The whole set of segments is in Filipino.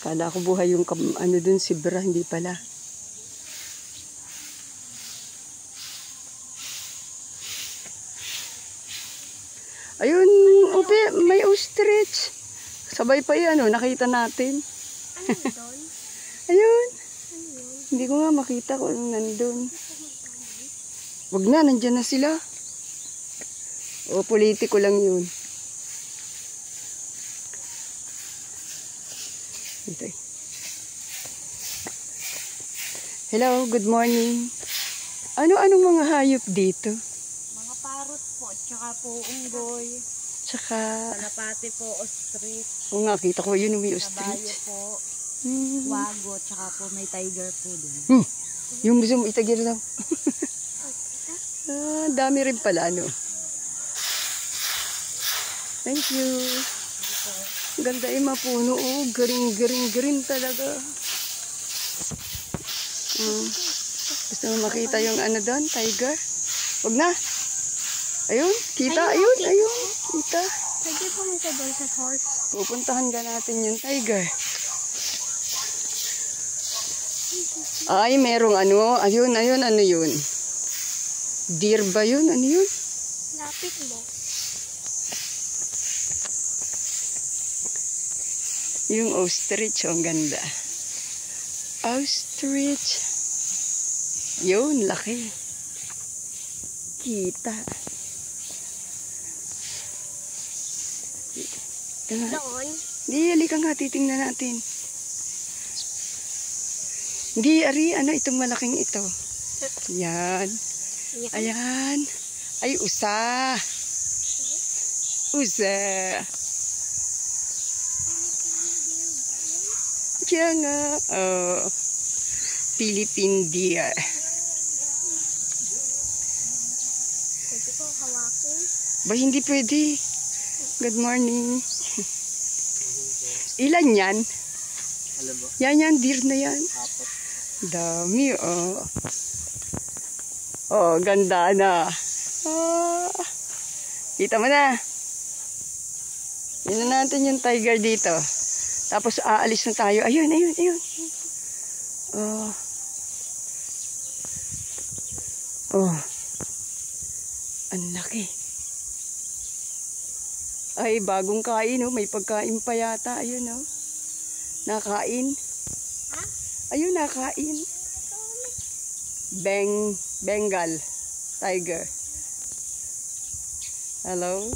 Kala ko buhay yung ano dun, zebra, hindi pala. Ayun, Upe, may ostrich. Sabay pa yan, nakita natin. Ano doon? Ayun. Hindi ko nga makita kung anong nandun. Wag na, nandyan na sila. O, politiko lang yun. Hintay. Hello, good morning. Ano-anong mga hayop dito? Mga parrot po, tsaka po unggoy. Tsaka... Kalapati po, ostrich. Oo nga, kita ko yun, may ostrich. Kabayo po, wago, tsaka po may tiger po din. Yung gusto mo itagir daw. Dami rin pala, Thank you. Ganda yung mapuno. Green talaga. Gusto mo makita yung doon, tiger? Huwag na. Ayun, kita. Ayun. Kita. Pwede po nito doon sa horse. Pupuntahan ka natin yung tiger. Ay, merong ayun, ano yun? Deer ba yun? Ano yun? Lapit mo. Yung ostrich, ang ganda. Ostrich. Yun, laki. Kita. Doon? Hindi, halika nga, titingnan natin. Hindi, itong malaking ito. Yan. Ayan. Ay, usa. Diyan nga. Philippine deer. Pwede ko hawakin? Ba, hindi pwede. Good morning. Ilan yan? Alam mo? Yan, deer na yan. Apat. Dami, Oh, ganda na. Kita mo na. Yun na natin yung tiger dito. Tapos aalis na tayo. Ayun. Ang laki. Ay, bagong kain, may pagkain pa yata. Ayun, nakain. Ayun, nakain. Bengal tiger. Hello?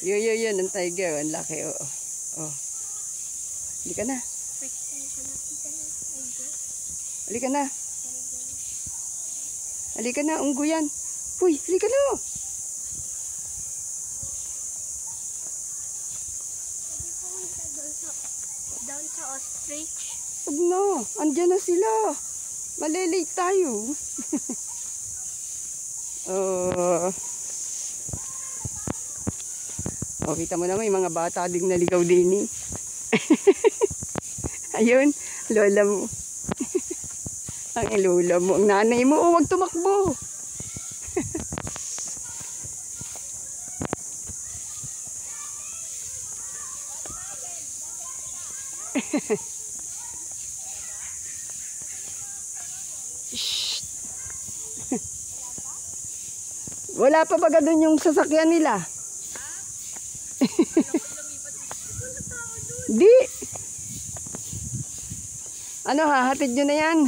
Yun, ang tiger. Ang laki, Halika na. Halika na, unggo yan. Uy, halika na. Down sa ostrich. Huwag na, andyan na sila. Malilate tayo. Kita mo naman yung mga bata ding naligaw din. Ayun, lola mo. Ang lola mo. Ang nanay mo, huwag tumakbo. Wala pa ba doon yung sasakyan nila? Di. Hahatid nyo na yan.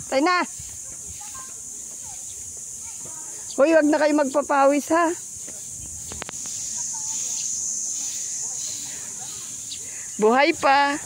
Tayo na. Hoy, wag na kayo magpapawis, ha? Buhay pa.